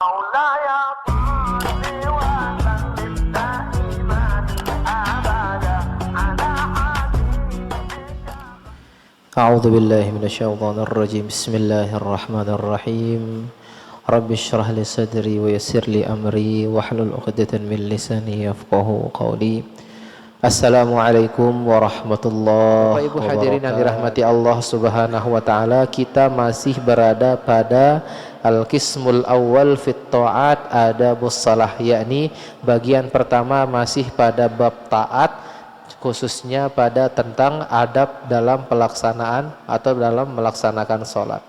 مولاي صل وسلم دائما ابدا على حبيبك. أعوذ بالله من الشيطان الرجيم. بسم الله الرحمن الرحيم. رب اشرح لي صدري ويسر لي أمري واحلل عقدة من لساني يفقهوا قولي. Assalamualaikum warahmatullahi wabarakatuh. Bapak Ibu hadirin yang dirahmati Allah Subhanahu wa taala, kita masih berada pada Al-Qismul Awwal fit Ta'at Adabus Shalah, yakni bagian pertama masih pada bab taat, khususnya pada tentang adab dalam pelaksanaan atau dalam melaksanakan sholat.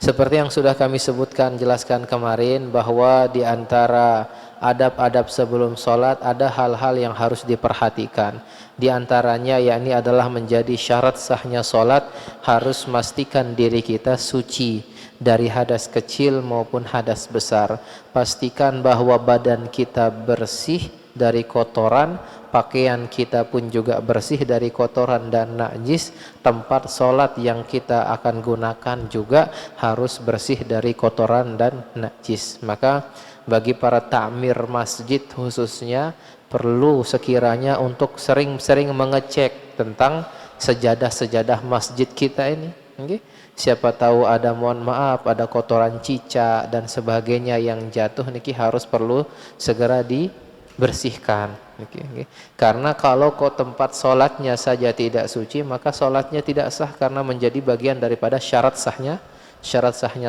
Seperti yang sudah kami sebutkan, jelaskan kemarin, bahwa di antara adab-adab sebelum sholat ada hal-hal yang harus diperhatikan. Di antaranya yakni adalah menjadi syarat sahnya sholat, harus memastikan diri kita suci dari hadas kecil maupun hadas besar. Pastikan bahwa badan kita bersih dari kotoran, pakaian kita pun juga bersih dari kotoran dan najis, tempat sholat yang kita akan gunakan juga harus bersih dari kotoran dan najis. Maka bagi para ta'mir masjid khususnya perlu sekiranya untuk sering-sering mengecek tentang sejadah-sejadah masjid kita ini. Okay? Siapa tahu ada, mohon maaf, ada kotoran cicak dan sebagainya yang jatuh, niki harus perlu segera dibersihkan. Okay. Karena kalau kok tempat sholatnya saja tidak suci, maka sholatnya tidak sah, karena menjadi bagian daripada syarat sahnya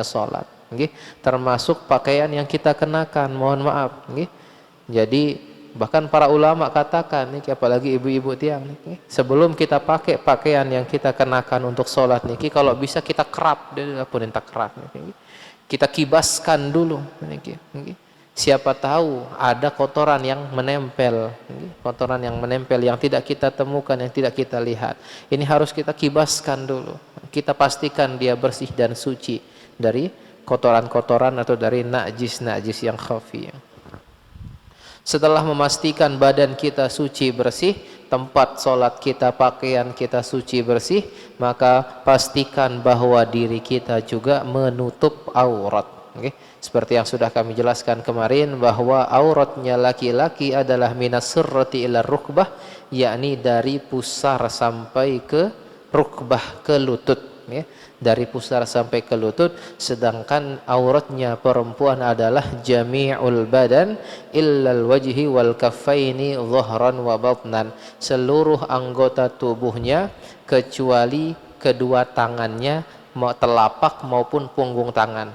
sholat. Okay. Termasuk pakaian yang kita kenakan, mohon maaf. Okay. Jadi bahkan para ulama katakan, apalagi ibu-ibu tiang, sebelum kita pakai pakaian yang kita kenakan untuk sholat, kalau bisa kita kerap, kita kibaskan dulu. Siapa tahu ada kotoran yang menempel, yang tidak kita temukan, yang tidak kita lihat. Ini harus kita kibaskan dulu. Kita pastikan dia bersih dan suci dari kotoran-kotoran atau dari najis-najis yang khafi. Setelah memastikan badan kita suci bersih, tempat sholat kita, pakaian kita suci bersih, maka pastikan bahwa diri kita juga menutup aurat. Okay. Seperti yang sudah kami jelaskan kemarin, bahwa auratnya laki-laki adalah minas surrati ila rukbah, yakni dari pusar sampai ke rukbah, ke lutut. Okay. Dari pusar sampai ke lutut. Sedangkan auratnya perempuan adalah jami'ul badan illal wajhi wal kaffaini dhahran wa batnan, seluruh anggota tubuhnya kecuali kedua tangannya, telapak maupun punggung tangan.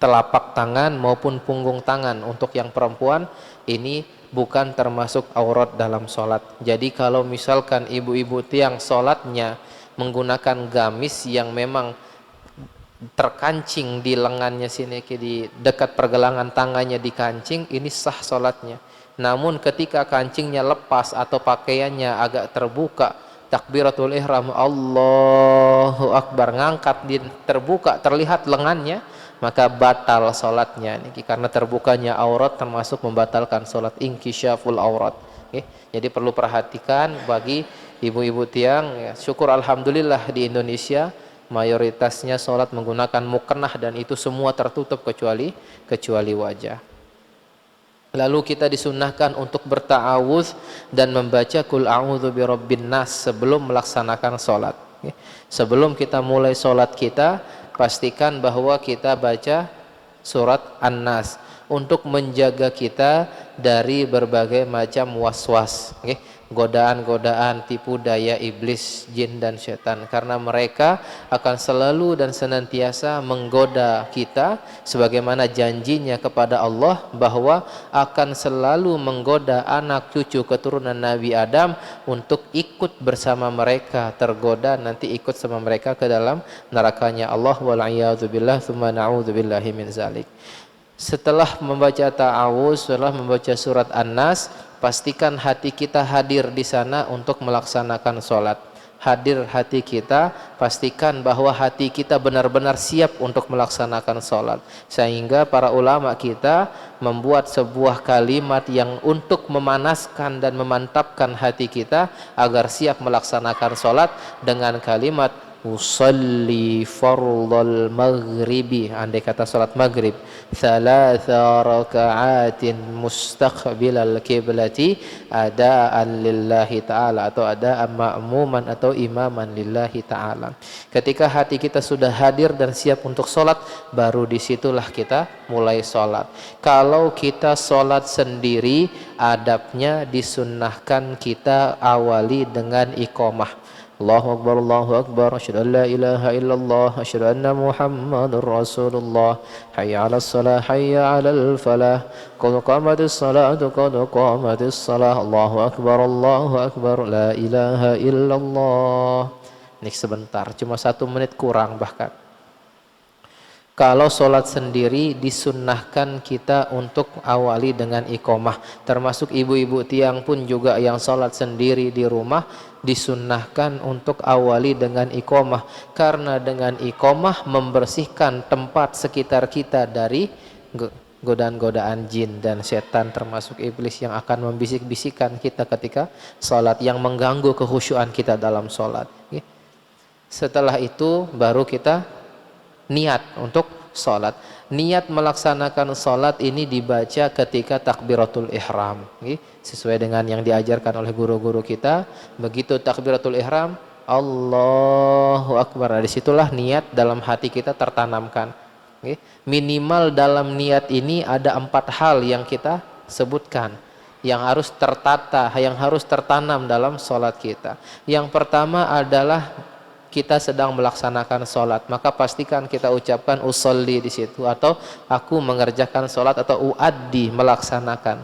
Telapak tangan maupun punggung tangan untuk yang perempuan ini bukan termasuk aurat dalam sholat. Jadi kalau misalkan ibu-ibu tiang sholatnya menggunakan gamis yang memang terkancing di lengannya sini, di dekat pergelangan tangannya dikancing, ini sah sholatnya. Namun ketika kancingnya lepas atau pakaiannya agak terbuka, takbiratul ihram Allahu Akbar, ngangkat terbuka, terlihat lengannya, maka batal sholatnya. Karena terbukanya aurat termasuk membatalkan sholat, inkisyaful aurat. Jadi perlu perhatikan bagi ibu-ibu tiang. Syukur alhamdulillah di Indonesia mayoritasnya sholat menggunakan mukennah, dan itu semua tertutup kecuali wajah. Lalu kita disunnahkan untuk berta'awudz dan membaca Qul a'udzu birabbin nas sebelum melaksanakan sholat. Sebelum kita mulai sholat kita, pastikan bahwa kita baca surat An-Nas untuk menjaga kita dari berbagai macam was-was, godaan-godaan, tipu daya iblis, jin dan setan, karena mereka akan selalu dan senantiasa menggoda kita, sebagaimana janjinya kepada Allah bahwa akan selalu menggoda anak cucu keturunan Nabi Adam untuk ikut bersama mereka, tergoda nanti ikut sama mereka ke dalam nerakanya Allah. Wal'iyadzubillah, tsumma na'udzubillahi min zalik. Setelah membaca ta'awuz, setelah membaca surat An-Nas, pastikan hati kita hadir di sana untuk melaksanakan sholat. Hadir hati kita, pastikan bahwa hati kita benar-benar siap untuk melaksanakan sholat. Sehingga para ulama kita membuat sebuah kalimat yang untuk memanaskan dan memantapkan hati kita agar siap melaksanakan sholat, dengan kalimat usalli fardal maghribi, andai kata salat maghrib, thalatha raka'atin mustaqbilal kiblati adaan lillahi ta'ala, atau adaan ma'muman atau imaman lillahi ta'ala. Ketika hati kita sudah hadir dan siap untuk sholat, baru disitulah kita mulai sholat. Kalau kita sholat sendiri, adabnya disunnahkan kita awali dengan iqamah. Allahu Akbar, asyhadu an la ilaha illallah, asyhadu anna Muhammadur Rasulullah, hayya 'alas shalah, hayya 'alal falah, qad qamatis salatu, qad qamatis salah, Allahu Akbar, la ilaha illallah. Ini sebentar, cuma 1 menit kurang bahkan. Kalau sholat sendiri disunnahkan kita untuk awali dengan iqamah. Termasuk ibu-ibu tiang pun juga yang sholat sendiri di rumah disunnahkan untuk awali dengan iqamah. Karena dengan iqamah membersihkan tempat sekitar kita dari godaan-godaan jin dan setan, termasuk iblis yang akan membisik-bisikkan kita ketika sholat, yang mengganggu kekhusyuan kita dalam sholat. Setelah itu baru kita niat untuk sholat. Niat melaksanakan sholat ini dibaca ketika takbiratul ihram, sesuai dengan yang diajarkan oleh guru-guru kita. Begitu takbiratul ihram, Allahu Akbar, disitulah niat dalam hati kita tertanamkan. Minimal dalam niat ini ada 4 hal yang kita sebutkan, yang harus tertata, yang harus tertanam dalam sholat kita. Yang pertama adalah kita sedang melaksanakan sholat, maka pastikan kita ucapkan usolli di situ, atau aku mengerjakan sholat, atau uaddi, melaksanakan.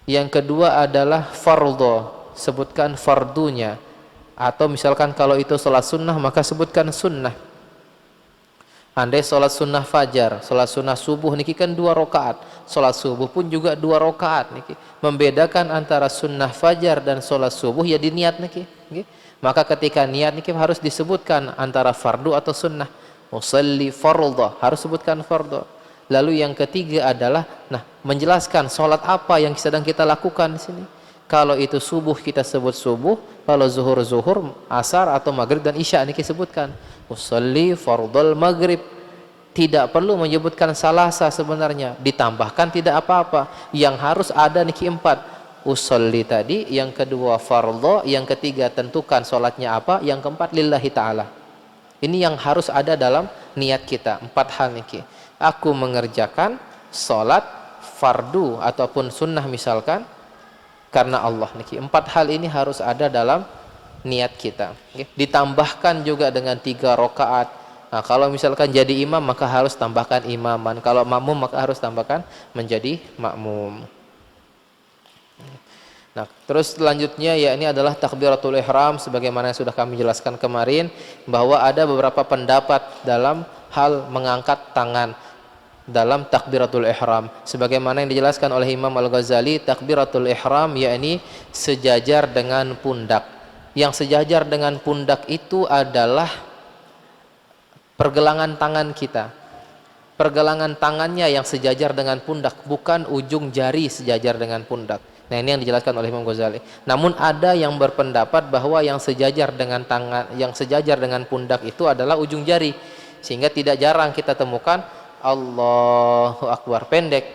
Yang kedua adalah fardhu, sebutkan fardunya, atau misalkan kalau itu sholat sunnah maka sebutkan sunnah. Andai sholat sunnah fajar, sholat sunnah subuh niki kan 2 rakaat, sholat subuh pun juga 2 rakaat niki. Membedakan antara sunnah fajar dan sholat subuh ya di niat niki. Maka ketika niat niki harus disebutkan antara fardu atau sunnah. Usalli fardhu, harus sebutkan fardhu. Lalu yang ketiga adalah menjelaskan sholat apa yang sedang kita lakukan di sini. Kalau itu subuh kita sebut subuh, kalau zuhur zuhur, asar atau maghrib dan isya niki sebutkan usalli fardhal maghrib. Tidak perlu menyebutkan salasa sebenarnya, ditambahkan tidak apa-apa. Yang harus ada niki 4. Usolli tadi, yang kedua fardhu, yang ketiga tentukan sholatnya apa, yang keempat lillahi ta'ala. Ini yang harus ada dalam niat kita, 4 hal niki. Aku mengerjakan sholat fardu ataupun sunnah misalkan karena Allah niki. 4 hal ini harus ada dalam niat kita. Ditambahkan juga dengan 3 rakaat. Nah, kalau misalkan jadi imam maka harus tambahkan imaman. Kalau makmum maka harus tambahkan menjadi makmum. Nah, terus selanjutnya ya ini adalah takbiratul ihram, sebagaimana yang sudah kami jelaskan kemarin, bahwa ada beberapa pendapat dalam hal mengangkat tangan dalam takbiratul ihram. Sebagaimana yang dijelaskan oleh Imam Al-Ghazali, takbiratul ihram yakni sejajar dengan pundak. Yang sejajar dengan pundak itu adalah pergelangan tangan kita. Pergelangan tangannya yang sejajar dengan pundak, bukan ujung jari sejajar dengan pundak. Nah, ini yang dijelaskan oleh Imam Ghazali. Namun ada yang berpendapat bahwa yang sejajar dengan tangan, yang sejajar dengan pundak itu adalah ujung jari. Sehingga tidak jarang kita temukan Allahu Akbar pendek.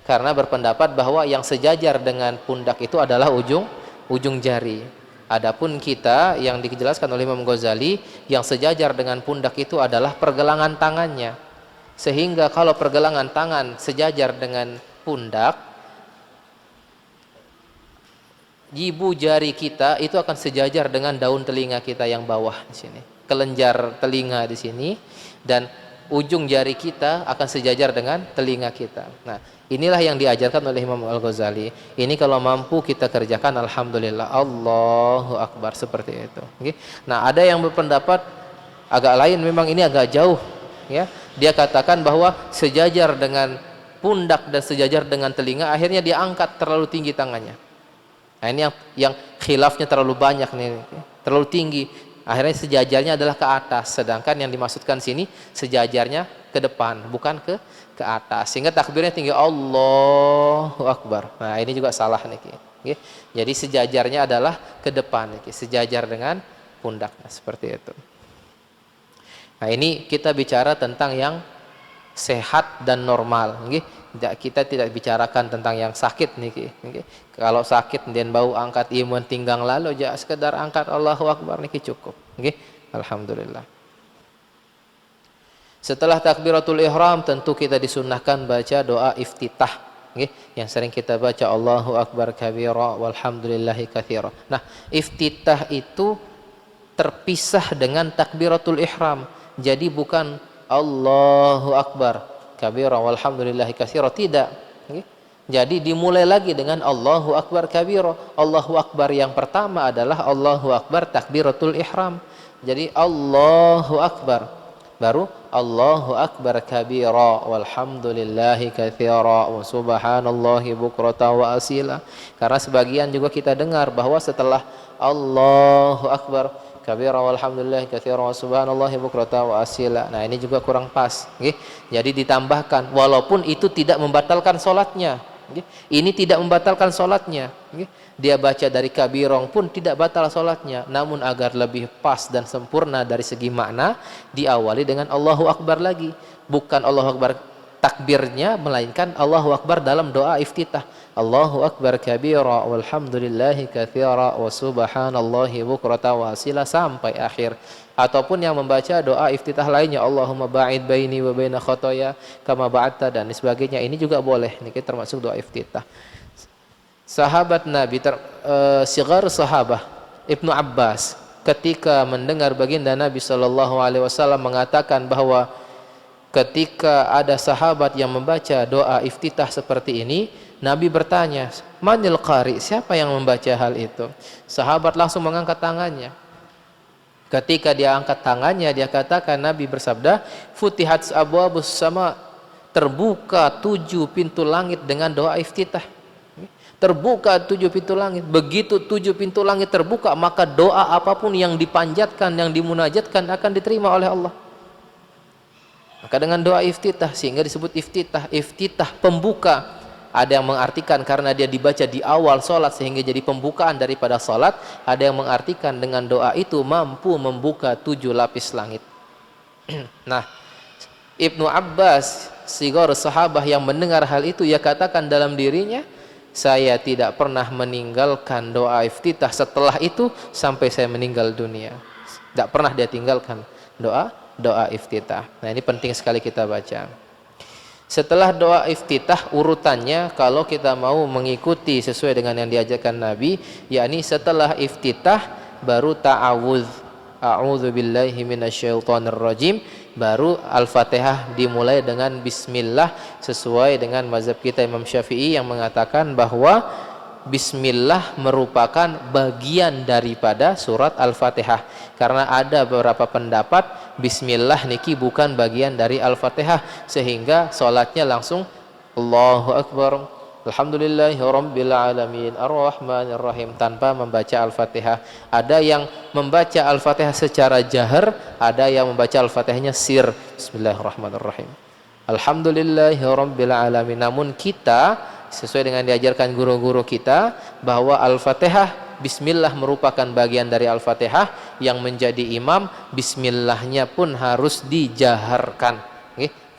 Karena berpendapat bahwa yang sejajar dengan pundak itu adalah ujung jari. Adapun kita yang dijelaskan oleh Imam Ghazali, yang sejajar dengan pundak itu adalah pergelangan tangannya. Sehingga kalau pergelangan tangan sejajar dengan pundak, ibu jari kita itu akan sejajar dengan daun telinga kita yang bawah di sini, kelenjar telinga di sini, dan ujung jari kita akan sejajar dengan telinga kita. Nah, inilah yang diajarkan oleh Imam Al-Ghazali. Ini kalau mampu kita kerjakan, alhamdulillah, Allahu Akbar, seperti itu. Nah, ada yang berpendapat agak lain, memang ini agak jauh, ya. Dia katakan bahwa sejajar dengan pundak dan sejajar dengan telinga, akhirnya dia angkat terlalu tinggi tangannya. Nah, ini yang khilafnya terlalu banyak nih, terlalu tinggi. Akhirnya sejajarnya adalah ke atas, sedangkan yang dimaksudkan sini sejajarnya ke depan, bukan ke atas. Sehingga takbirnya tinggi, Allahu Akbar. Nah, ini juga salah nih. Jadi sejajarnya adalah ke depan, sejajar dengan pundaknya, seperti itu. Nah, ini kita bicara tentang yang sehat dan normal, nggih. Kita tidak bicarakan tentang yang sakit niki, nggih. Kalau sakit dan bau angkat imun tinggang lalu aja sekedar angkat Allahu Akbar niki cukup, nggih. Alhamdulillah. Setelah takbiratul ihram tentu kita disunnahkan baca doa iftitah, nggih, yang sering kita baca Allahu Akbar kabira walhamdulillahi katsira. Nah, iftitah itu terpisah dengan takbiratul ihram. Jadi bukan Allahu Akbar kabira walhamdulillahi katsira, tidak. Jadi dimulai lagi dengan Allahu Akbar kabira. Allahu Akbar yang pertama adalah Allahu Akbar takbiratul ihram. Jadi Allahu Akbar, baru Allahu Akbar kabira walhamdulillahi katsira wa subhanallahi bukrata wa asila. Karena sebagian juga kita dengar bahwa setelah Allahu Akbar kabira walhamdulillah katsira wa subhanallahi bukrata wa asila. Nah, ini juga kurang pas, nggih. Jadi ditambahkan walaupun itu tidak membatalkan salatnya, nggih. Ini tidak membatalkan salatnya, nggih. Dia baca dari kabirong pun tidak batal salatnya, namun agar lebih pas dan sempurna dari segi makna diawali dengan Allahu Akbar lagi. Bukan Allahu Akbar takbirnya, melainkan Allahu Akbar dalam doa iftitah. Allahu Akbar kabira walhamdulillahi katsira wa subhanallahi bukrata wa asila sampai akhir. Ataupun yang membaca doa iftitah lainnya, Allahumma ba'id baini wa baina khotoya kama ba'adta dan sebagainya, ini juga boleh. Ini termasuk doa iftitah. Sahabat Nabi, sigar sahabah Ibnu Abbas ketika mendengar baginda Nabi SAW mengatakan bahwa ketika ada sahabat yang membaca doa iftitah seperti ini, Nabi bertanya, manil qari, siapa yang membaca hal itu? Sahabat langsung mengangkat tangannya. Ketika dia angkat tangannya, dia katakan, Nabi bersabda, futihat abwabus sama, terbuka 7 pintu langit dengan doa iftitah. Terbuka 7 pintu langit. Begitu 7 pintu langit terbuka, maka doa apapun yang dipanjatkan, yang dimunajatkan akan diterima oleh Allah. Maka dengan doa iftitah, sehingga disebut iftitah. Iftitah pembuka. Ada yang mengartikan karena dia dibaca di awal sholat sehingga jadi pembukaan daripada sholat. Ada yang mengartikan dengan doa itu mampu membuka 7 lapis langit. Nah, Ibnu Abbas, sigar sahabah yang mendengar hal itu, ia katakan dalam dirinya, saya tidak pernah meninggalkan doa iftitah setelah itu sampai saya meninggal dunia. Tidak pernah dia tinggalkan doa iftitah. Nah, ini penting sekali kita baca. Setelah doa iftitah, urutannya kalau kita mau mengikuti sesuai dengan yang diajarkan Nabi, yakni setelah iftitah baru ta'awudz, a'udzu billahi minasyaitonir rajim, baru Al-Fatihah dimulai dengan bismillah sesuai dengan mazhab kita Imam Syafi'i yang mengatakan bahwa bismillah merupakan bagian daripada surat Al-Fatihah. Karena ada beberapa pendapat bismillah niki bukan bagian dari Al-Fatihah, sehingga sholatnya langsung Allahu Akbar alhamdulillahi rabbil alamin arrahmanir rahim tanpa membaca Al-Fatihah. Ada yang membaca Al-Fatihah secara jahar, ada yang membaca Al-Fatihahnya sir, bismillahirrahmanirrahim alhamdulillahi rabbil alamin. Namun kita sesuai dengan diajarkan guru-guru kita bahwa Al-Fatihah bismillah merupakan bagian dari Al-Fatihah. Yang menjadi imam bismillahnya pun harus dijaharkan,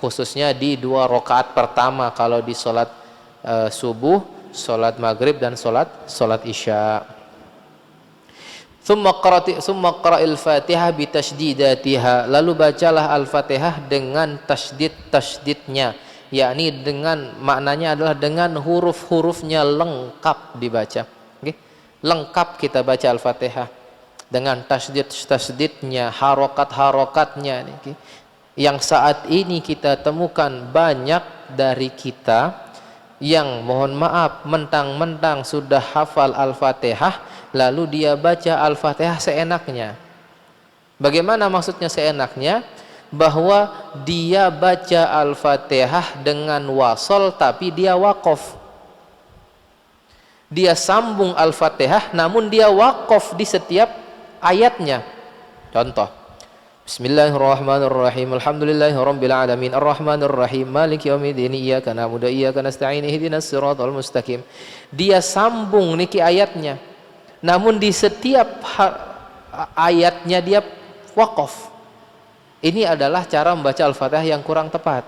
khususnya di 2 rakaat pertama kalau di sholat subuh, sholat maghrib dan sholat isya. Tsumma qara'il Fatihah bitasydidatiha, lalu bacalah Al-Fatihah dengan tasydid-tasydidnya, yakni dengan maknanya adalah dengan huruf-hurufnya lengkap dibaca. Lengkap kita baca Al-Fatihah dengan tasydid-tasydidnya, harokat-harokatnya. Yang saat ini kita temukan banyak dari kita yang mohon maaf mentang-mentang sudah hafal Al-Fatihah lalu dia baca Al-Fatihah seenaknya. Bagaimana maksudnya seenaknya? Bahwa dia baca Al-Fatihah dengan wasol tapi dia waqaf. Dia sambung Al-Fatihah namun dia waqaf di setiap ayatnya. Contoh, Bismillahirrahmanirrahim alhamdulillahirabbil alamin arrahmanir rahim maliki yaumiddin iyyaka na'budu wa iyyaka nasta'in ihdinas siratal mustaqim. Dia sambung niki ayatnya. Namun di setiap ayatnya dia wakaf. Ini adalah cara membaca Al-Fatihah yang kurang tepat.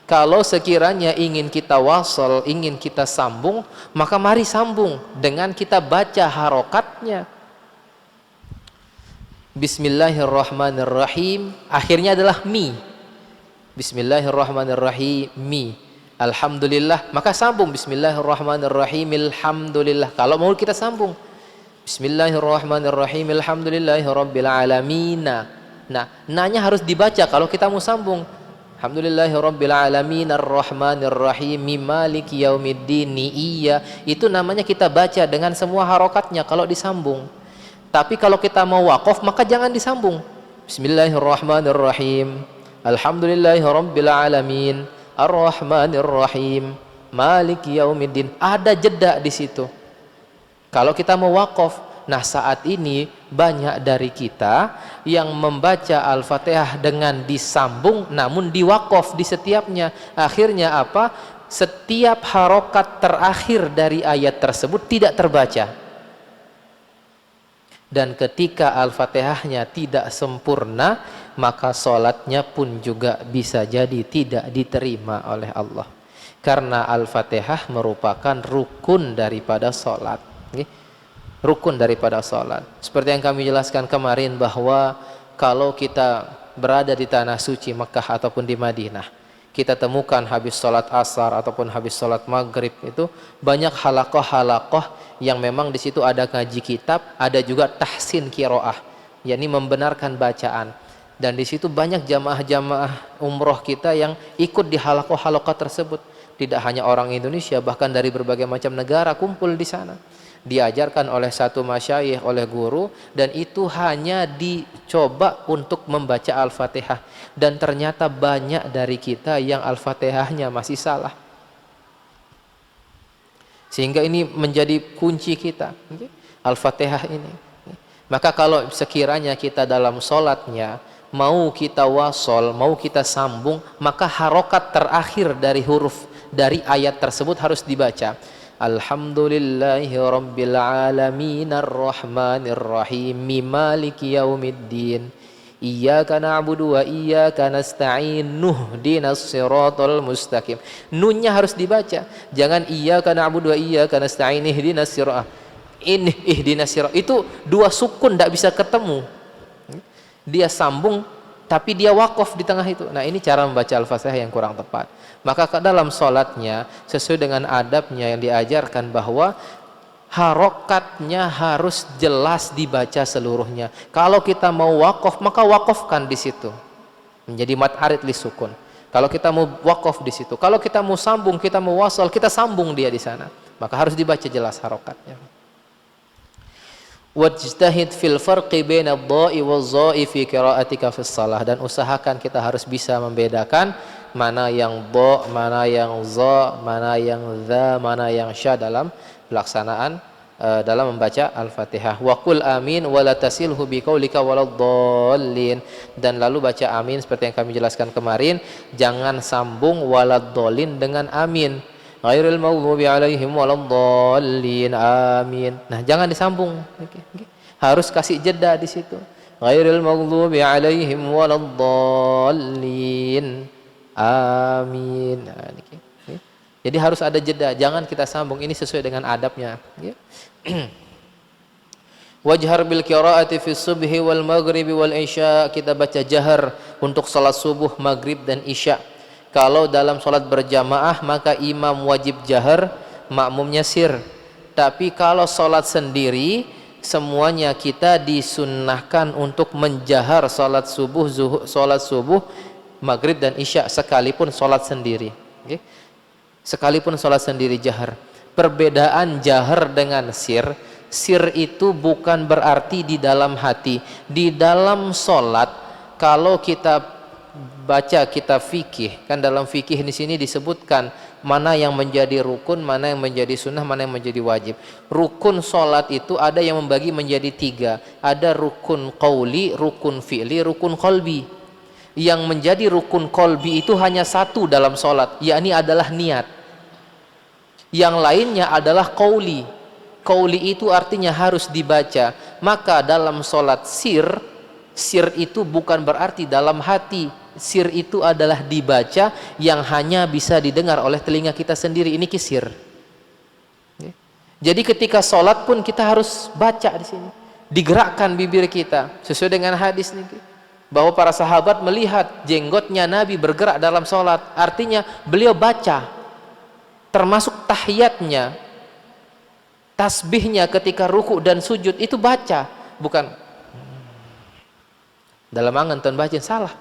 Kalau sekiranya ingin kita wasal, ingin kita sambung, maka mari sambung dengan kita baca harokatnya. Bismillahirrahmanirrahim, akhirnya adalah mi. Bismillahirrahmanirrahim, mi. Alhamdulillah, maka sambung Bismillahirrahmanirrahim, alhamdulillah. Kalau mau kita sambung Bismillahirrahmanirrahim, alhamdulillahirabbil alamin. Nah, nanya harus dibaca kalau kita mau sambung. Alhamdulillahirabbil alamin arrahmanirrahim maliki yaumiddin. Iya, itu namanya kita baca dengan semua harokatnya kalau disambung. Tapi kalau kita mau wakaf maka jangan disambung. Bismillahirrahmanirrahim, alhamdulillahirabbil alamin arrahmanirrahim maliki yaumiddin. Ada jeda di situ. Kalau kita mau wakaf. Nah, saat ini banyak dari kita yang membaca Al-Fatihah dengan disambung namun diwakaf di setiapnya. Akhirnya apa? Setiap harokat terakhir dari ayat tersebut tidak terbaca. Dan ketika Al-Fatihahnya tidak sempurna, maka sholatnya pun juga bisa jadi tidak diterima oleh Allah. Karena Al-Fatihah merupakan rukun daripada sholat. Rukun daripada sholat. Seperti yang kami jelaskan kemarin bahwa kalau kita berada di tanah suci Mekah ataupun di Madinah, kita temukan habis sholat asar ataupun habis sholat maghrib itu banyak halakoh-halakoh yang memang di situ ada ngaji kitab, ada juga tahsin kiroah, yakni membenarkan bacaan. Dan di situ banyak jamaah-jamaah umroh kita yang ikut di halakoh-halakoh tersebut. Tidak hanya orang Indonesia, bahkan dari berbagai macam negara kumpul di sana. Diajarkan oleh satu masyayikh, oleh guru, dan itu hanya dicoba untuk membaca Al-Fatihah. Dan ternyata banyak dari kita yang Al-Fatihahnya masih salah. Sehingga ini menjadi kunci kita, Al-Fatihah ini. Maka kalau sekiranya kita dalam sholatnya mau kita wasol, mau kita sambung, maka harokat terakhir dari huruf dari ayat tersebut harus dibaca. Alhamdulillahi rabbil alamin arrahmanirrahim maliki yaumiddin iyyaka na'budu wa iyyaka nasta'in nuhdinas siratal mustaqim. Nunnya harus dibaca. Jangan iyyaka na'budu wa iyyaka nasta'in ihdinas siratal. Ini ihdinas siratal. Itu dua sukun tidak bisa ketemu. Dia sambung tapi dia wakaf di tengah itu. Nah, ini cara membaca Al-Fatihah yang kurang tepat. Maka dalam sholatnya sesuai dengan adabnya yang diajarkan bahwa harokatnya harus jelas dibaca seluruhnya. Kalau kita mau wakaf maka wakafkan di situ menjadi mad arid li sukun. Kalau kita mau wakaf di situ, kalau kita mau sambung, kita mau wasal, kita sambung dia di sana. Maka harus dibaca jelas harokatnya. Wajtahid fil farqi baina ad-dha'i waz-za'i fi qira'atika fis shalah, dan usahakan kita harus bisa membedakan mana yang dha, mana yang za, mana yang dha, mana yang sya dalam pelaksanaan dalam membaca Al-Fatihah. Wa qul amin wa la tasilhu bi qaulika waladdallin, dan lalu baca amin seperti yang kami jelaskan kemarin, jangan sambung waladdallin dengan amin. Ghairil maghdubi alaihim waladdallin, amin. Nah, jangan disambung. Harus kasih jeda di situ. Ghairil maghdubi alaihim waladdallin, amin. Nah, jadi harus ada jeda, jangan kita sambung. Ini sesuai dengan adabnya. Wajhar bil qiraati fi subhi wal maghribi wal isya, kita baca jahar untuk salat subuh, maghrib dan isya. Kalau dalam sholat berjamaah maka imam wajib jahar, makmumnya sir. Tapi kalau sholat sendiri semuanya kita disunnahkan untuk menjahar sholat subuh, maghrib dan isya sekalipun sholat sendiri. Sekalipun sholat sendiri jahar. Perbedaan jahar dengan sir itu bukan berarti di dalam hati. Di dalam sholat kalau kita baca kitab fikih, kan dalam fikih di sini disebutkan mana yang menjadi rukun, mana yang menjadi sunnah, mana yang menjadi wajib. Rukun solat itu ada yang membagi menjadi 3. Ada rukun qauli, rukun fi'li, rukun qalbi. Yang menjadi rukun qalbi itu hanya 1 dalam solat, yakni adalah niat. Yang lainnya adalah qauli. Qauli itu artinya harus dibaca. Maka dalam sholat sir itu bukan berarti dalam hati. Sir itu adalah dibaca yang hanya bisa didengar oleh telinga kita sendiri. Ini kisir. Jadi ketika sholat pun kita harus baca di sini, digerakkan bibir kita sesuai dengan hadis nih, bahwa para sahabat melihat jenggotnya Nabi bergerak dalam sholat. Artinya beliau baca, termasuk tahiyatnya, tasbihnya ketika ruku dan sujud itu baca, bukan dalam angan tuan baca, salah.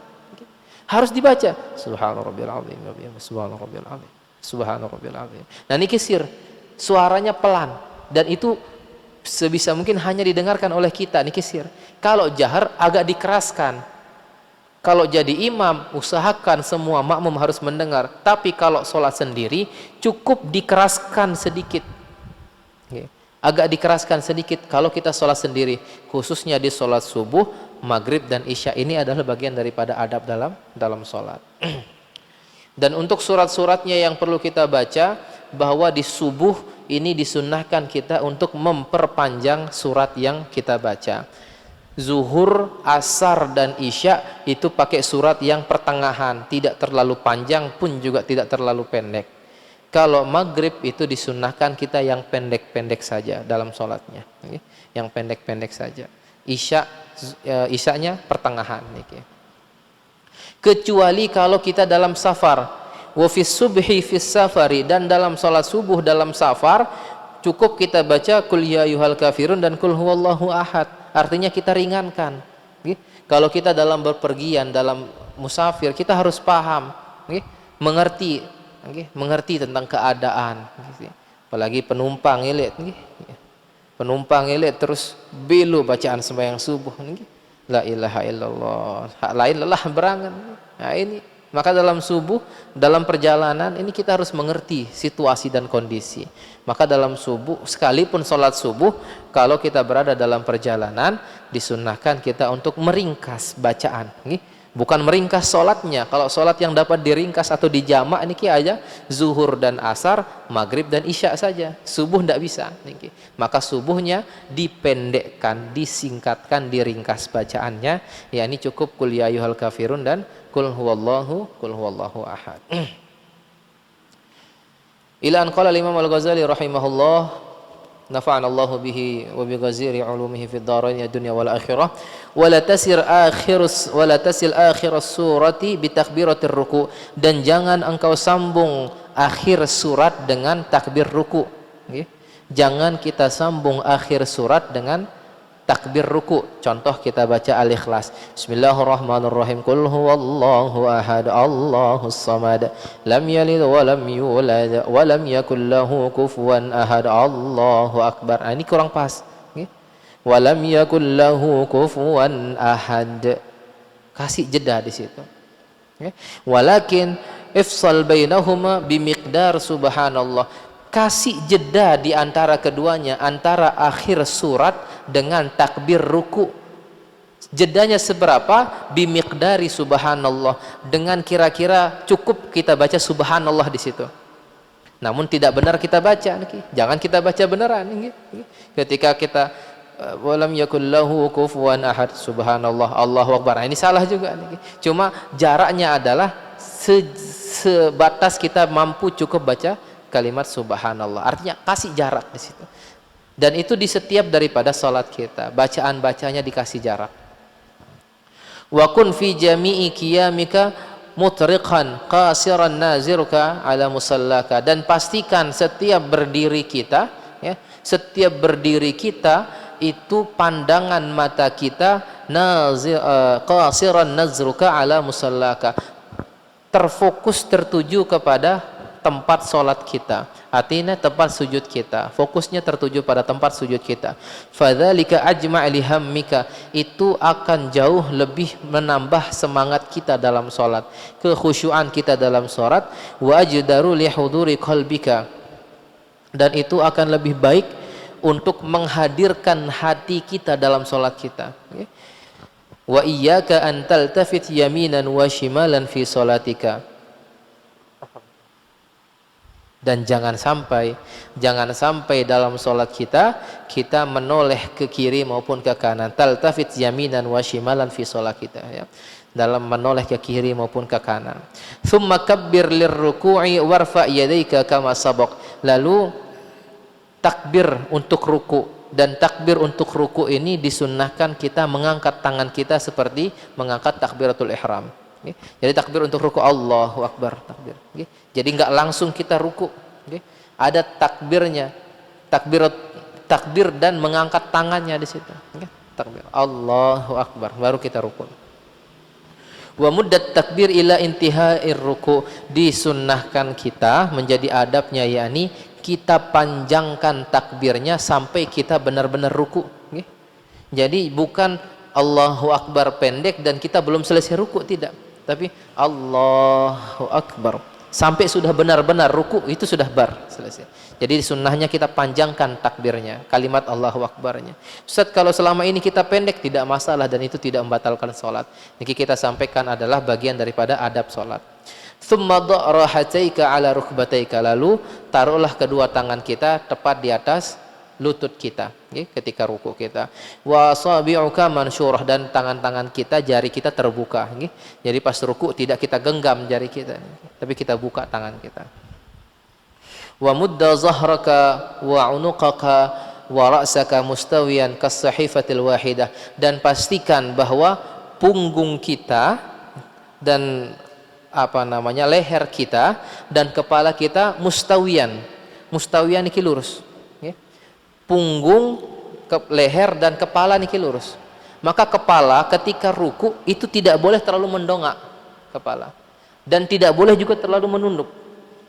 Harus dibaca. Subhana rabbil azim, subhana rabbil azim, subhana rabbil azim. Nah ini kisir, suaranya pelan, dan itu sebisa mungkin hanya didengarkan oleh kita. Ini kisir. Kalau jahar agak dikeraskan. Kalau jadi imam, usahakan semua makmum harus mendengar. Tapi kalau sholat sendiri, cukup dikeraskan sedikit. Agak dikeraskan sedikit kalau kita sholat sendiri, khususnya di sholat subuh, maghrib dan isya. Ini adalah bagian daripada adab dalam sholat. Dan untuk surat-suratnya yang perlu kita baca, bahwa di subuh ini disunnahkan kita untuk memperpanjang surat yang kita baca. Zuhur, asar, dan isya itu pakai surat yang pertengahan, tidak terlalu panjang pun juga tidak terlalu pendek. Kalau maghrib itu disunnahkan kita yang pendek-pendek saja dalam sholatnya, yang pendek-pendek saja. Isyanya pertengahan. Kecuali kalau kita dalam safar. Wa fis subhi fis safari, dan dalam sholat subuh dalam safar cukup kita baca kul ya ayyuhal kafirun dan kul huwallahu ahad. Artinya kita ringankan. Kalau kita dalam berpergian, dalam musafir, kita harus paham, mengerti tentang keadaan. Apalagi penumpang elit, terus belu bacaan sembahyang subuh. La ilaha illallah, hak lain lelah berangan. Nah ini, maka dalam subuh, dalam perjalanan ini kita harus mengerti situasi dan kondisi. Maka dalam subuh, sekalipun sholat subuh, kalau kita berada dalam perjalanan, disunnahkan kita untuk meringkas bacaan. Bukan meringkas sholatnya. Kalau sholat yang dapat diringkas atau dijamak, ini aja zuhur dan asar, maghrib dan isya saja. Subuh tidak bisa. Maka subuhnya dipendekkan, disingkatkan, diringkas bacaannya. Ya ini cukup kul ya ayyuhal kafirun dan kul huwallahu ahad. Ila an qala Imam Al-Ghazali rahimahullah, nafa'ana Allahu bihi wa bi ghaziri ulumihi fid dharain dunya wal akhirah, wa la tasil akhirus surati bi takbiratir ruku, dan jangan engkau sambung akhir surat dengan takbir ruku. Jangan kita sambung akhir surat dengan takbir ruku. Contoh kita baca Al-Ikhlas, Bismillahirrahmanirrahim, Qul huwallahu ahad, Allahus samad, lam yalid wa lam yulad wa lam yakul lahu kufuwan ahad, Allahu akbar. Ini kurang pas. Wa lam yakul lahu kufuwan ahad. Kasih jeda di situ. Walakin ifsal bainahuma bimiqdar subhanallah. Kasih jeda di antara keduanya, antara akhir surat dengan takbir ruku. Jedanya seberapa? Bimiqdari subhanallah, dengan kira-kira cukup kita baca subhanallah di situ. Namun tidak benar kita baca, jangan kita baca beneran. Ketika kita walam yakul lahu kufuwan ahad, subhanallah, Allahu akbar, ini salah juga. Cuma jaraknya adalah sebatas kita mampu cukup baca kalimat subhanallah. Artinya kasih jarak di situ. Dan itu di setiap daripada salat kita, bacaan-bacanya dikasih jarak. Wa kun fi jami'i qiyamika mutriqan qasiran naziruka ala musallaka, dan pastikan setiap berdiri kita, setiap berdiri kita itu pandangan mata kita qasiran nazruka ala musallaka, terfokus, tertuju kepada tempat sholat kita, artinya tempat sujud kita, fokusnya tertuju pada tempat sujud kita. Fadzalika ajma' li hammika, itu akan jauh lebih menambah semangat kita dalam sholat, kekhusyuan kita dalam sholat. Wa ajdaru li huduri qalbika, dan itu akan lebih baik untuk menghadirkan hati kita dalam sholat kita. Wa iyyaka an taltafit yaminan wa shimalan fi sholatika. Dan jangan sampai dalam sholat kita menoleh ke kiri maupun ke kanan. Taltafit yaminan wa shimalan fi sholat kita, ya. Dalam menoleh ke kiri maupun ke kanan. Thumma kabbir lirruku'i warfa yadayka kama sabaq. Lalu takbir untuk ruku, dan takbir untuk ruku ini disunnahkan kita mengangkat tangan kita seperti mengangkat takbiratul ihram. Jadi takbir untuk ruku Allahu Akbar, takbir. Jadi nggak langsung kita ruku. Ada takbirnya, takbir dan mengangkat tangannya di situ. Takbir Allahu Akbar, baru kita ruku. Wa muddat takbir ila intiha'ir ruku, disunnahkan kita menjadi adabnya, yakni kita panjangkan takbirnya sampai kita benar-benar ruku. Jadi bukan Allahu Akbar pendek dan kita belum selesai ruku, tidak. Tapi Allahu Akbar sampai sudah benar-benar ruku, itu sudah bar, selesai. Jadi sunnahnya kita panjangkan takbirnya, kalimat Allahu Akbarnya. Ustaz, kalau selama ini kita pendek tidak masalah dan itu tidak membatalkan sholat. Ini kita sampaikan adalah bagian daripada adab sholat. Thumma dha' rahataika ala rukbataika, lalu taruhlah kedua tangan kita tepat di atas lutut kita, ketika ruku kita. Wa asabi'uka mansyurah, dan tangan-tangan kita, jari kita terbuka. Jadi pas ruku tidak kita genggam jari kita, tapi kita buka tangan kita. Wa mudda zahraka wa unuqaka wa ra'saka mustawiyan kas-sahifatil wahidah, dan pastikan bahwa punggung kita dan leher kita dan kepala kita mustawiyan ini lurus. Punggung, leher dan kepala niki lurus. Maka kepala ketika ruku itu tidak boleh terlalu mendongak kepala, dan tidak boleh juga terlalu menunduk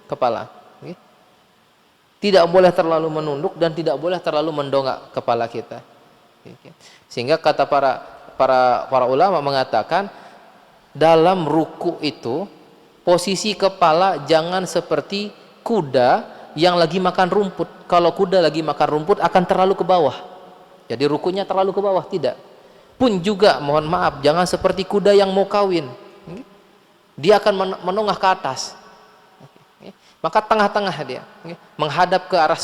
kepala. Tidak boleh terlalu menunduk dan tidak boleh terlalu mendongak kepala kita. Sehingga kata para ulama mengatakan dalam ruku itu posisi kepala jangan seperti kuda yang lagi makan rumput. Kalau kuda lagi makan rumput akan terlalu ke bawah, jadi rukunya terlalu ke bawah, tidak. Pun juga mohon maaf, jangan seperti kuda yang mau kawin, dia akan menongah ke atas. Maka tengah-tengah dia, menghadap ke arah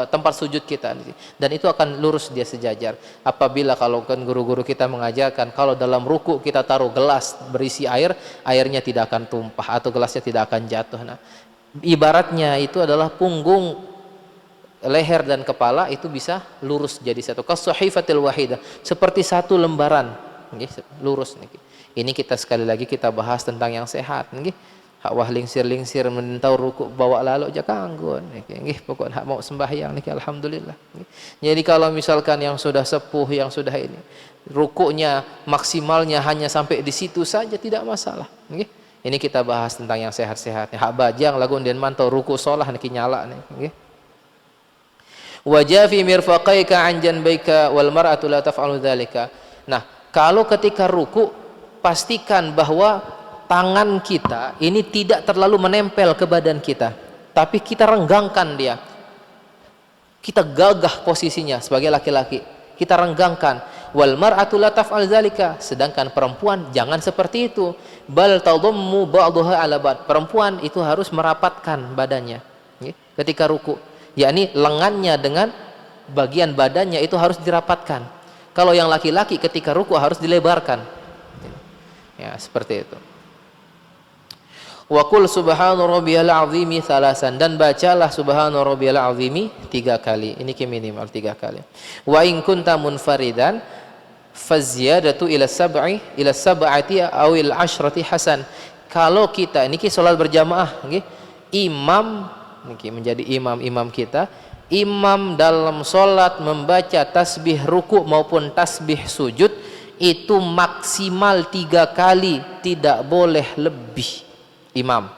tempat sujud kita, dan itu akan lurus dia sejajar. Apabila kalau kan guru-guru kita mengajarkan kalau dalam ruku kita taruh gelas berisi air, airnya tidak akan tumpah atau gelasnya tidak akan jatuh. Nah, ibaratnya itu adalah punggung, leher dan kepala itu bisa lurus jadi satu. Kas-sahifatil wahidah, seperti satu lembaran, lurus. Ini kita sekali lagi kita bahas tentang yang sehat. Hak wah lingsir mentau ruku bawa lalu aja kangguan. Pokok hak mau sembahyang niki alhamdulillah. Jadi kalau misalkan yang sudah sepuh, yang sudah ini rukunya maksimalnya hanya sampai di situ saja, tidak masalah. Ini kita bahas tentang yang sehat-sehat. Hak bajang lagun den mantau ruku sholah niki nyala nih. Wajah fi mirfaqaika an janbaika wal mar'atu la taf'alu dzalika. Nah, kalau ketika ruku pastikan bahwa tangan kita ini tidak terlalu menempel ke badan kita, tapi kita renggangkan dia. Kita gagah posisinya sebagai laki-laki, kita renggangkan. Wal mar'atu la taf'al dzalika, sedangkan perempuan jangan seperti itu. Bal tadammu ba'daha 'ala ba'd, perempuan itu harus merapatkan badannya ketika ruku, yakni lengannya dengan bagian badannya itu harus dirapatkan. Kalau yang laki-laki ketika ruku harus dilebarkan, ya seperti itu. Wa qul subhana rabbiyal azimi thalasan, dan bacalah subhana rabbiyal azimi 3 kali. Ini minimal 3 kali. Wa in kunta munfaridan faziyadatu ila sab'ati aw il 'ashrati hasan. Kalau kita ini salat berjamaah, imam niki menjadi imam kita, imam dalam salat membaca tasbih ruku maupun tasbih sujud itu maksimal 3 kali, tidak boleh lebih. Imam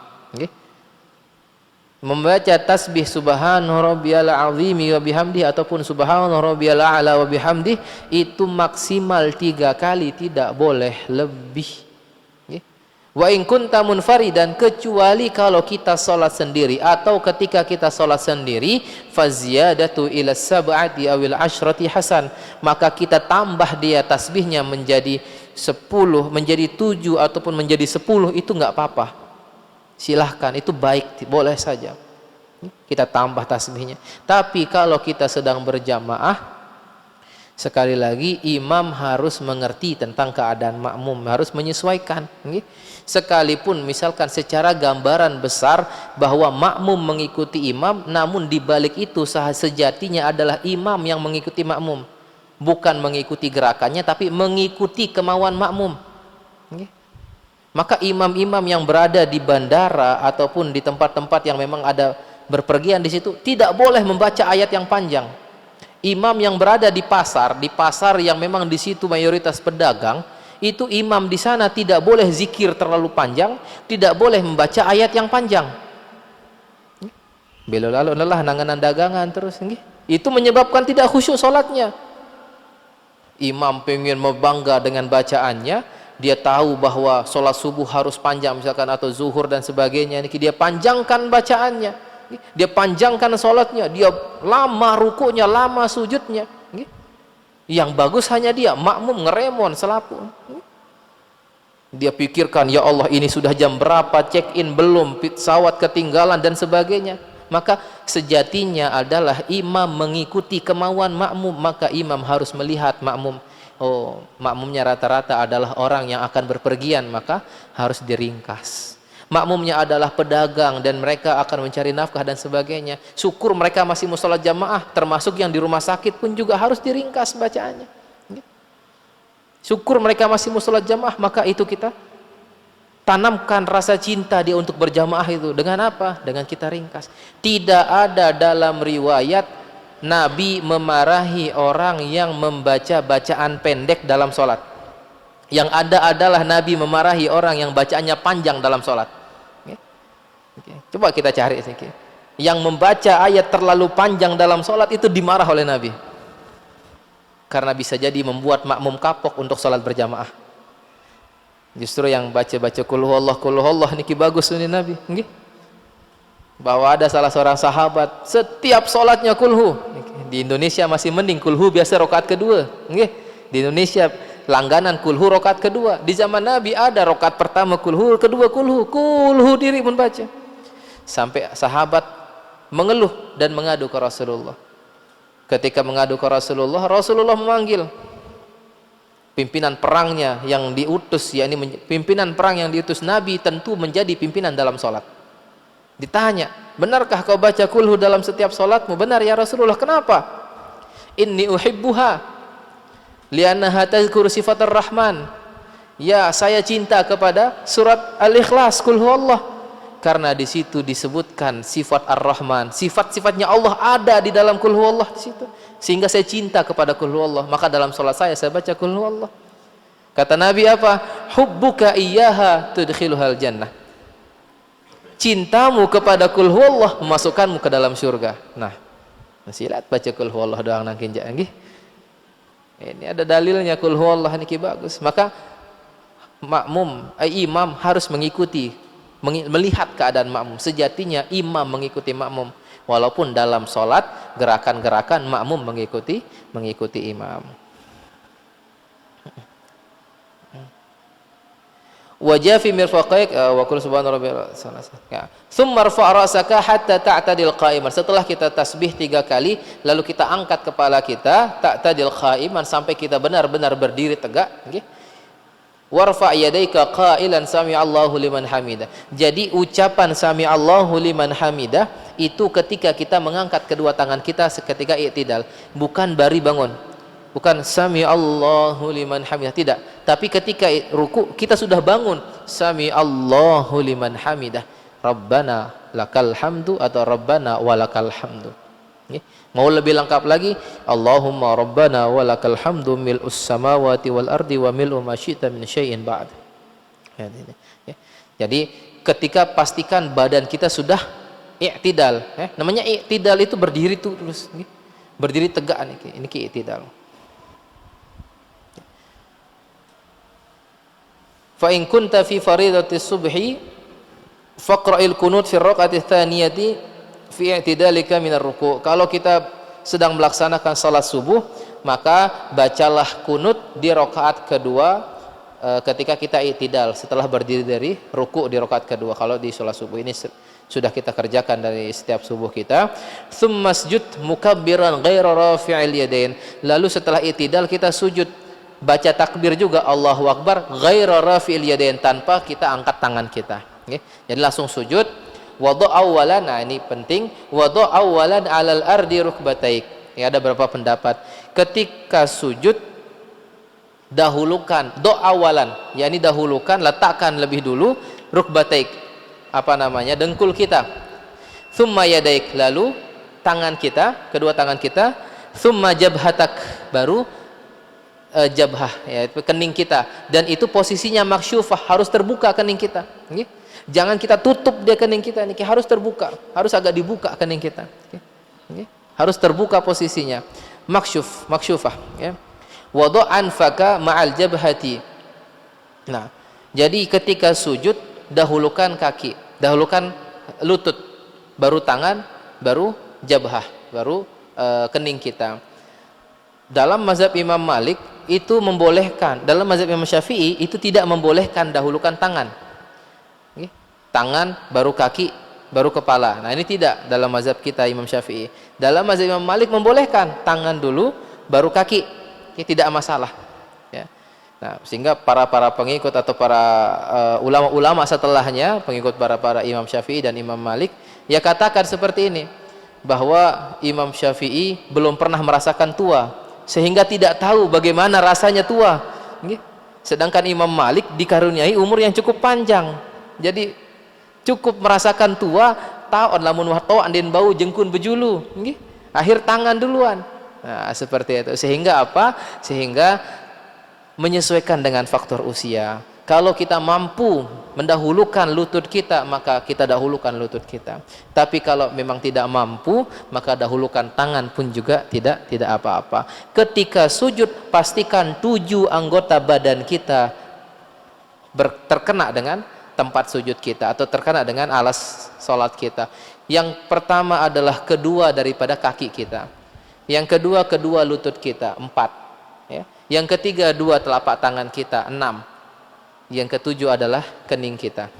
membaca tasbih subhana rabbiyal azimi wa bihamdihi ataupun subhana rabbiyal a'la wa bihamdihi itu maksimal 3 kali, tidak boleh lebih. Wa in kunta munfaridan, kecuali kalau kita salat sendiri atau ketika kita salat sendiri, faziyadatu ila sab'ati awil 'ashrati hasan, maka kita tambah dia tasbihnya menjadi 10, menjadi 7 ataupun menjadi 10, itu enggak apa-apa. Silahkan, itu baik, boleh saja. kita tambah tasbihnya. Tapi kalau kita sedang berjamaah, sekali lagi imam harus mengerti tentang keadaan makmum, harus menyesuaikan. Sekalipun misalkan secara gambaran besar bahwa makmum mengikuti imam, namun di balik itu sejatinya adalah imam yang mengikuti makmum, bukan mengikuti gerakannya tapi mengikuti kemauan makmum. Maka imam-imam yang berada di bandara ataupun di tempat-tempat yang memang ada berpergian di situ tidak boleh membaca ayat yang panjang. Imam yang berada di pasar yang memang di situ mayoritas pedagang, itu imam di sana tidak boleh zikir terlalu panjang, tidak boleh membaca ayat yang panjang. Belo lalu lelah nanganan dagangan terus, itu menyebabkan tidak khusyuk salatnya. Imam pengen membangga dengan bacaannya, dia tahu bahwa sholat subuh harus panjang misalkan atau zuhur dan sebagainya, dia panjangkan bacaannya, dia panjangkan sholatnya, dia lama rukunya, lama sujudnya. Yang bagus hanya dia, makmum ngeremon selapu. Dia pikirkan, ya Allah ini sudah jam berapa, check in belum, pesawat ketinggalan dan sebagainya. Maka sejatinya adalah imam mengikuti kemauan makmum, maka imam harus melihat makmum, oh makmumnya rata-rata adalah orang yang akan berpergian, maka harus diringkas. Makmumnya adalah pedagang dan mereka akan mencari nafkah dan sebagainya, syukur mereka masih mau sholat jamaah, termasuk yang di rumah sakit pun juga harus diringkas bacaannya. Syukur mereka masih mau sholat jamaah, maka itu kita tanamkan rasa cinta dia untuk berjamaah itu dengan apa? Dengan kita ringkas. Tidak ada dalam riwayat Nabi memarahi orang yang membaca bacaan pendek dalam sholat. Yang ada adalah Nabi memarahi orang yang bacaannya panjang dalam sholat. Coba kita cari sedikit. Yang membaca ayat terlalu panjang dalam sholat itu dimarah oleh Nabi, karena bisa jadi membuat makmum kapok untuk sholat berjamaah. Justru yang baca-baca kul huwallah niki bagus ini Nabi. Bahwa ada salah seorang sahabat setiap sholatnya kulhu. Di Indonesia masih mending, kulhu biasa rakaat kedua. Di Indonesia langganan kulhu rakaat kedua. Di zaman Nabi ada rakaat pertama kulhu, kedua kulhu diri pun baca. Sampai sahabat mengeluh dan mengadu ke Rasulullah. Ketika mengadu ke Rasulullah, Rasulullah memanggil pimpinan perangnya yang diutus, yakni pimpinan perang yang diutus Nabi tentu menjadi pimpinan dalam sholat. Ditanya, benarkah kau baca kulhu dalam setiap sholatmu? Benar ya Rasulullah. Kenapa? Inni uhibbuha li'annaha tadhkuru sifatar rahman. Ya, saya cinta kepada surat Al-Ikhlas, kulhu Allah, karena di situ disebutkan sifat Ar-Rahman, sifat-sifatnya Allah ada di dalam kulhu Allah di situ. Sehingga saya cinta kepada kulhu Allah, maka dalam sholat saya baca kulhu Allah. Kata Nabi apa? Hubbuka iyyaha tudkhiluhal jannah. Cintamu kepada kulhu Allah memasukkanmu ke dalam surga. Nah, silat baca kulhu Allah doang nang kinja nggih. Ini ada dalilnya kulhu Allah niki bagus. Maka makmum, imam harus mengikuti, melihat keadaan makmum. Sejatinya imam mengikuti makmum, walaupun dalam sholat gerakan-gerakan makmum mengikuti imam. Wajah fi mirfaqaik wa qul subhana rabbiyal a'la. Tsumma rfa' ra'saka hatta ta'tadil qa'iman. Setelah kita tasbih 3 kali, lalu kita angkat kepala kita ta'tadil qa'iman sampai kita benar-benar berdiri tegak, nggih. Warfa' yadayka qailan sami'allahu liman hamidah. Jadi ucapan sami'allahu liman hamidah itu ketika kita mengangkat kedua tangan kita ketika i'tidal, bukan bari bangun. Bukan sami'allahu liman hamidah, tidak. Tapi ketika ruku kita sudah bangun, sami'allahu liman hamidah. Rabbana lakal hamdu atau Rabbana walakal hamdu. Mau lebih lengkap lagi, Allahumma Rabbana walakal hamdu mil'us samawati wal ardi wa mil'u ma syi'ta min syai'in ba'd. Jadi ketika pastikan badan kita sudah i'tidal, namanya i'tidal itu berdiri terus, berdiri tegak ini i'tidal. Fa in kunta fi faridati subhi faqra'il qunut fi raq'ati tsaniyati fi i'tidalika minar ruku'. Kalau kita sedang melaksanakan salat subuh, maka bacalah kunut di rakaat kedua ketika kita i'tidal setelah berdiri dari ruku di rakaat kedua. Kalau di sholat subuh ini sudah kita kerjakan dari setiap subuh kita. Tsummasjud mukabbiran ghaira rafi'il yadain. Lalu setelah i'tidal kita sujud, baca takbir juga Allahu Akbar ghaira rafi'il yadain, tanpa kita angkat tangan kita. Jadi langsung sujud. Wadu awalan, nah ini penting, wadu awalan alal ardi rukbataik. Ya, ada beberapa pendapat. Ketika sujud dahulukan do awalan, yakni dahulukan, letakkan lebih dulu rukbataik, dengkul kita. Thumma yadaik, lalu tangan kita, kedua tangan kita. Thumma jabhatak, baru jabhah, ya, kening kita, dan itu posisinya maksyufah, harus terbuka kening kita. Jangan kita tutup dia kening kita, ini harus terbuka, harus agak dibuka kening kita. Harus terbuka posisinya, maksyufah, ya. Wadu anfaka ma'al jabhati. Nah, jadi ketika sujud dahulukan kaki, dahulukan lutut, baru tangan, baru jabhah, baru kening kita. Dalam mazhab Imam Malik itu membolehkan, dalam mazhab Imam Syafi'i itu tidak membolehkan dahulukan tangan. Tangan, baru kaki, baru kepala. Nah, ini tidak dalam mazhab kita Imam Syafi'i. Dalam mazhab Imam Malik membolehkan tangan dulu, baru kaki. Ini tidak masalah. Ya. Nah, sehingga para pengikut atau para ulama-ulama setelahnya, pengikut para Imam Syafi'i dan Imam Malik, ya katakan seperti ini, bahwa Imam Syafi'i belum pernah merasakan tua, sehingga tidak tahu bagaimana rasanya tua. Sedangkan Imam Malik dikaruniai umur yang cukup panjang, jadi cukup merasakan tua, taon lamun wahto andin bau jengkun bejulu, akhir tangan duluan. Nah, seperti itu. Sehingga apa? Sehingga menyesuaikan dengan faktor usia. Kalau kita mampu mendahulukan lutut kita, maka kita dahulukan lutut kita. Tapi kalau memang tidak mampu, maka dahulukan tangan pun juga tidak apa-apa. Ketika sujud, pastikan 7 anggota badan kita terkena dengan tempat sujud kita, atau terkena dengan alas sholat kita. Yang pertama adalah kedua daripada kaki kita, yang kedua lutut kita, 4, ya. Yang ketiga 2 telapak tangan kita, 6. Yang ketujuh adalah kening kita.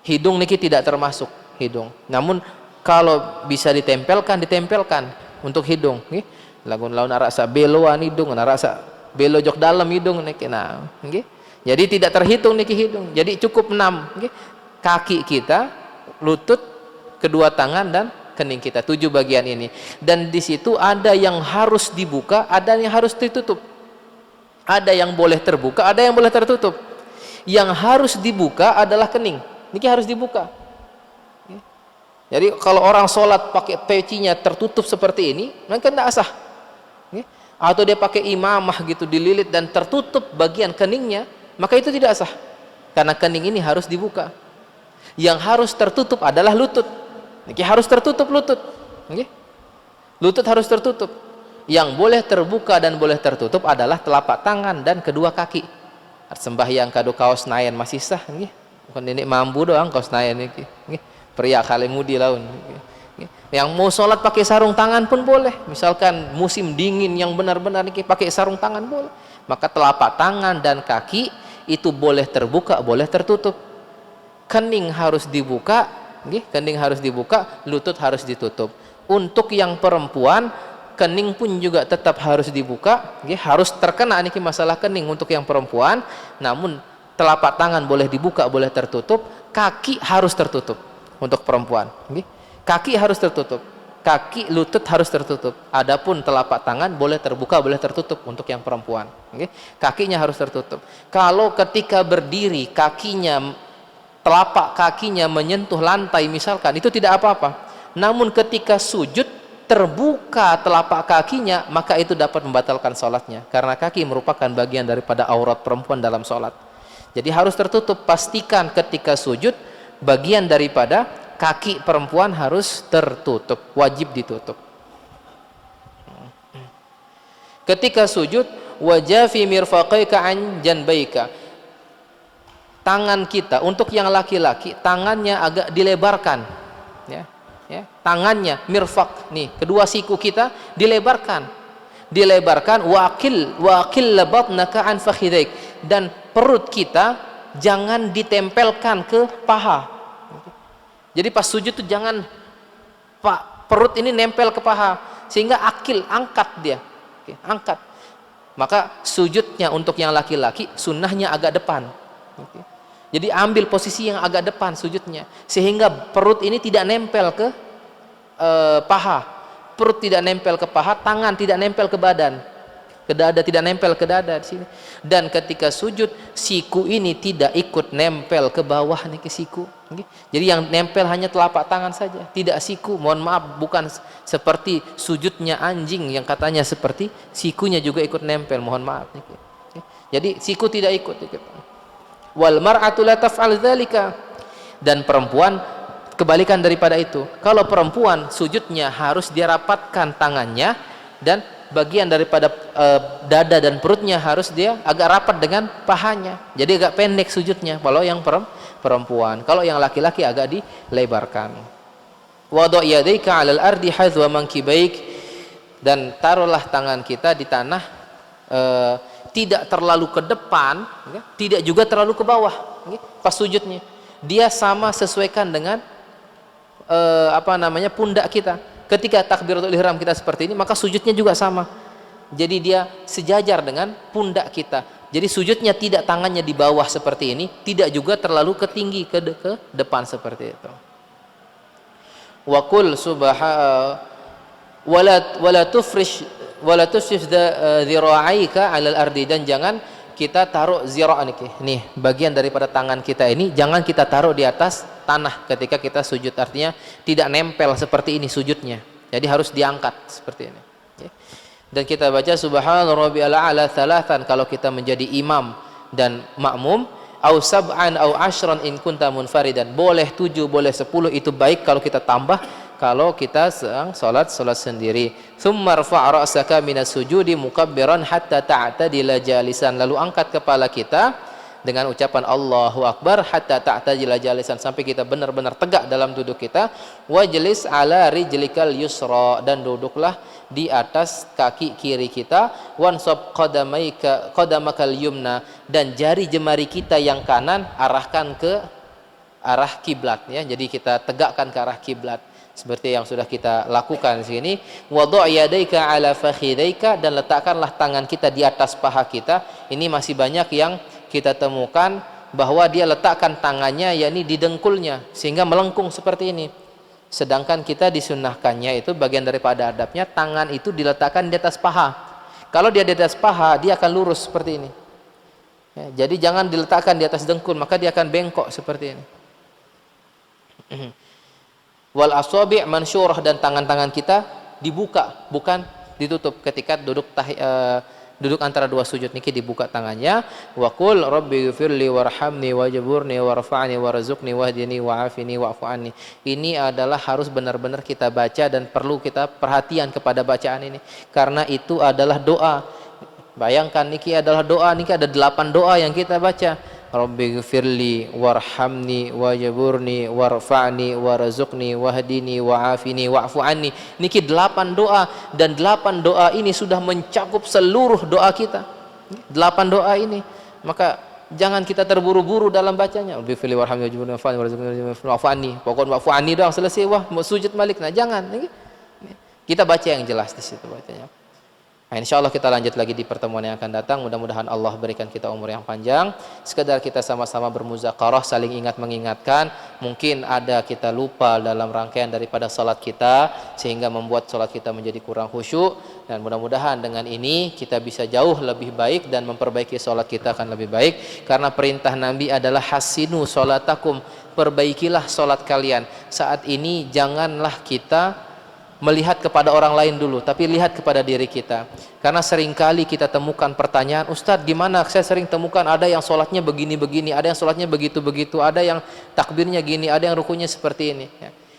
Hidung niki tidak termasuk hidung, namun kalau bisa ditempelkan untuk hidung. Lagun laun arasa beloan hidung, arasa belo jok dalam hidung niki. Nah, jadi tidak terhitung niki hidung. Jadi cukup 6. Kaki kita, lutut, kedua tangan, dan kening kita. 7 bagian ini. Dan di situ ada yang harus dibuka, ada yang harus ditutup. Ada yang boleh terbuka, ada yang boleh tertutup. Yang harus dibuka adalah kening. Niki harus dibuka. Jadi kalau orang sholat pakai pecinya tertutup seperti ini, maka tidak sah. Atau dia pakai imamah gitu, dililit dan tertutup bagian keningnya, maka itu tidak sah, karena kening ini harus dibuka. Yang harus tertutup adalah lutut. Niki harus tertutup lutut. Lutut harus tertutup. Yang boleh terbuka dan boleh tertutup adalah telapak tangan dan kedua kaki. Sembahyang kado kaos nayan masih sah. Bukan ini mampu doang kaos nayan niki. Pria kalemudi laun. Yang mau sholat pakai sarung tangan pun boleh. Misalkan musim dingin yang benar-benar niki pakai sarung tangan boleh. Maka telapak tangan dan kaki itu boleh terbuka, boleh tertutup. Kening harus dibuka, kening harus dibuka, lutut harus ditutup. Untuk yang perempuan, kening pun juga tetap harus dibuka, harus terkena niki masalah kening untuk yang perempuan. Namun telapak tangan boleh dibuka, boleh tertutup. Kaki harus tertutup untuk perempuan. Kaki harus tertutup. Kaki, lutut harus tertutup. Adapun telapak tangan boleh terbuka, boleh tertutup untuk yang perempuan. Kakinya harus tertutup. Kalau ketika berdiri kakinya, telapak kakinya menyentuh lantai misalkan, itu tidak apa-apa. Namun ketika sujud terbuka telapak kakinya, maka itu dapat membatalkan sholatnya, karena kaki merupakan bagian daripada aurat perempuan dalam sholat. Jadi harus tertutup. Pastikan ketika sujud bagian daripada kaki perempuan harus tertutup, wajib ditutup. Ketika sujud, wajafi mirfaqaika an janbaika. Tangan kita untuk yang laki-laki, tangannya agak dilebarkan, ya. Tangannya mirfaq nih, kedua siku kita dilebarkan. Waqil batnaka an fakhidaik, dan perut kita jangan ditempelkan ke paha. Jadi pas sujud tuh jangan perut ini nempel ke paha, sehingga akil angkat dia. Angkat. Maka sujudnya untuk yang laki-laki sunnahnya agak depan. Jadi ambil posisi yang agak depan sujudnya, sehingga perut ini tidak nempel ke paha. Perut tidak nempel ke paha, tangan tidak nempel ke badan, ke dada tidak nempel ke dada di sini. Dan ketika sujud, siku ini tidak ikut nempel ke bawah nih, ke siku. Jadi yang nempel hanya telapak tangan saja, tidak siku. Mohon maaf, bukan seperti sujudnya anjing yang katanya seperti sikunya juga ikut nempel. Mohon maaf nih. Jadi siku tidak ikut. Wal mar'atu la taf'al dzalika. Dan perempuan kebalikan daripada itu. Kalau perempuan sujudnya harus dia rapatkan tangannya, dan bagian daripada dada dan perutnya harus dia agak rapat dengan pahanya. Jadi agak pendek sujudnya kalau yang perempuan. Kalau yang laki-laki agak dilebarkan. Wada' yadayka 'alal ardi hadwa mankibaik. Dan taruhlah tangan kita di tanah, tidak terlalu ke depan, tidak juga terlalu ke bawah, pas sujudnya. Dia sama sesuaikan dengan pundak kita. Ketika takbiratul ihram kita seperti ini, maka sujudnya juga sama. Jadi dia sejajar dengan pundak kita. Jadi sujudnya tidak tangannya di bawah seperti ini, tidak juga terlalu ke tinggi ke depan seperti itu. Wa qul wala tufrish dhira'aika 'alal ardi. Dan jangan kita taruh zira' nih, bagian daripada tangan kita ini jangan kita taruh di atas tanah ketika kita sujud. Artinya tidak nempel seperti ini sujudnya. Jadi harus diangkat seperti ini. Dan kita baca subhana rabbiyal a'la thalathan kalau kita menjadi imam dan makmum, au sab'an au 'ashran in kunta munfaridan. Boleh 7, boleh 10, itu baik kalau kita tambah kalau kita sedang salat sendiri. Tsumma rfa' ra'saka minas sujudi mukabbiran hatta ta'tadila jalisan. Lalu angkat kepala kita dengan ucapan Allahu Akbar hatta ta'tadila jalisan, sampai kita benar-benar tegak dalam duduk kita. Wajlis ala rijlikal yusra. Dan duduklah di atas kaki kiri kita. Wansab qadamakal yumna. Dan jari jemari kita yang kanan arahkan ke arah kiblat, ya. Jadi kita tegakkan ke arah kiblat seperti yang sudah kita lakukan di sini. Wada' yadayka 'ala fakhidayka. Dan letakkanlah tangan kita di atas paha kita. Ini masih banyak yang kita temukan bahwa dia letakkan tangannya yakni di dengkulnya sehingga melengkung seperti ini. Sedangkan kita disunnahkannya itu bagian daripada adabnya, tangan itu diletakkan di atas paha. Kalau dia di atas paha, dia akan lurus seperti ini, ya. Jadi jangan diletakkan di atas dengkul, maka dia akan bengkok seperti ini. Wal asabi' mansyurah. Dan tangan-tangan kita dibuka, bukan ditutup. Ketika duduk antara dua sujud niki dibuka tangannya. Wa qul rabbi ghfirli warhamni wajburni warfa'ni warzuqni wahdini wa'afini wa'fu anni. Ini adalah harus benar-benar kita baca dan perlu kita perhatian kepada bacaan ini, karena itu adalah doa. Bayangkan niki adalah doa, niki ada 8 doa yang kita baca. Rabbi ghfirli warhamni wajburni warfa'ni warzuqni wahdini wa'afini wa'fu anni. Niki 8 doa, dan 8 doa ini sudah mencakup seluruh doa kita. 8 doa ini. Maka jangan kita terburu-buru dalam bacanya. Rabbi ghfirli warhamni wajburni warfa'ni warzuqni wa'fu anni. Pokoknya wa'fu anni doang selesai, wah mau sujud balik. Nah, jangan. Kita baca yang jelas di situ bacanya. Nah, insya Allah kita lanjut lagi di pertemuan yang akan datang. Mudah-mudahan Allah berikan kita umur yang panjang. Sekedar kita sama-sama bermuzakarah, saling ingat mengingatkan. Mungkin ada kita lupa dalam rangkaian daripada salat kita, sehingga membuat salat kita menjadi kurang khusyuk. Dan mudah-mudahan dengan ini kita bisa jauh lebih baik dan memperbaiki salat kita akan lebih baik. Karena perintah Nabi adalah hasinu salatakum, perbaikilah salat kalian. Saat ini janganlah kita melihat kepada orang lain dulu, tapi lihat kepada diri kita. Karena seringkali kita temukan pertanyaan, Ustadz gimana? Saya sering temukan ada yang sholatnya begini-begini, ada yang sholatnya begitu-begitu, ada yang takbirnya gini, ada yang rukunya seperti ini.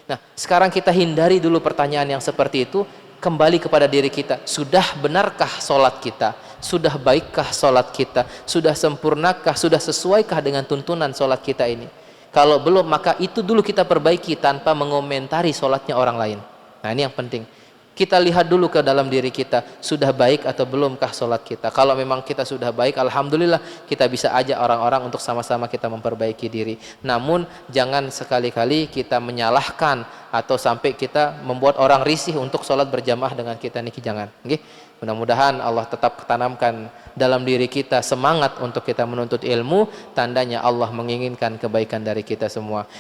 Nah, sekarang kita hindari dulu pertanyaan yang seperti itu. Kembali kepada diri kita. Sudah benarkah sholat kita? Sudah baikkah sholat kita? Sudah sempurnakah? Sudah sesuaikah dengan tuntunan sholat kita ini? Kalau belum, maka itu dulu kita perbaiki tanpa mengomentari sholatnya orang lain. Nah, ini yang penting. Kita lihat dulu ke dalam diri kita, sudah baik atau belumkah sholat kita. Kalau memang kita sudah baik, alhamdulillah, kita bisa ajak orang-orang untuk sama-sama kita memperbaiki diri. Namun jangan sekali-kali kita menyalahkan atau sampai kita membuat orang risih untuk sholat berjamaah dengan kita, niki jangan. Okay? Mudah-mudahan Allah tetap tanamkan dalam diri kita semangat untuk kita menuntut ilmu. Tandanya Allah menginginkan kebaikan dari kita semua.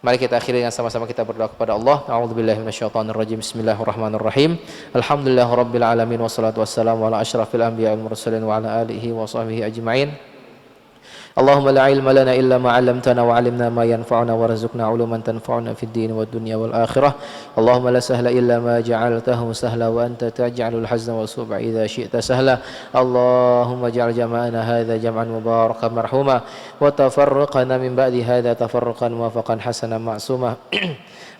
Mari kita akhiri dengan sama-sama kita berdoa kepada Allah. A'udzubillahi minasyaitonirrajim. Bismillahirrahmanirrahim. Alhamdulillahirabbil alamin wassalatu wassalamu ala asyrafil anbiya'i wal mursalin wa ala alihi wa sahbihi ajma'in. Allahumma la ilma lana illa ma 'allamtana wa 'allimna ma yanfa'una warzuqna 'uluman tanfa'una fid din wad dunya wal akhirah. Allahumma la sahla illa ma ja'altahu sahla wa anta taj'alul hazna wa sub'a idza syi'ta sahla. Allahumma ij'al jama'ana hadza jam'an mubarakan marhuma wa tafarraqana min ba'di hadza tafarruqan muwafaqan hasanan ma'suma.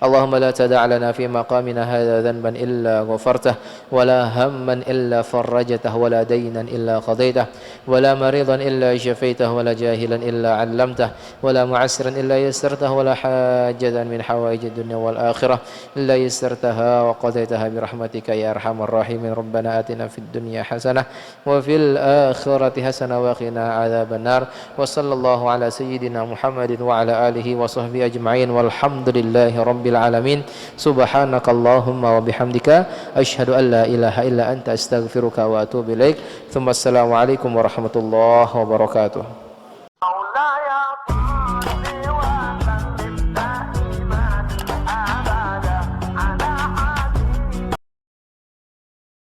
Allahumma la tada' lana fi maqamina hadza dhanban illa ghafartah wa la hamman illa farajtah wa la daynan illa qadaitah wa la maridan illa shafaitah wa la jahilan illa 'allamtah wa la mu'assiran illa yassartah wa la hajatan min hawaijid dunya wal akhirah illa yassartaha wa qadaitaha bi rahmatika ya arhamar rahimin. Rabbana atina fid dunya hasanah wa fil akhirati hasanah wa qina adzabannar. Wa sallallahu ala sayyidina Muhammadin wa ala alihi wa sahbihi ajma'in walhamdulillahi rabbil alamin. Subhanakallahumma wa bihamdika asyhadu an la ilaha illa anta astaghfiruka wa atubu ilaik. Tsumma assalamu alaikum warahmatullahi wabarakatuh.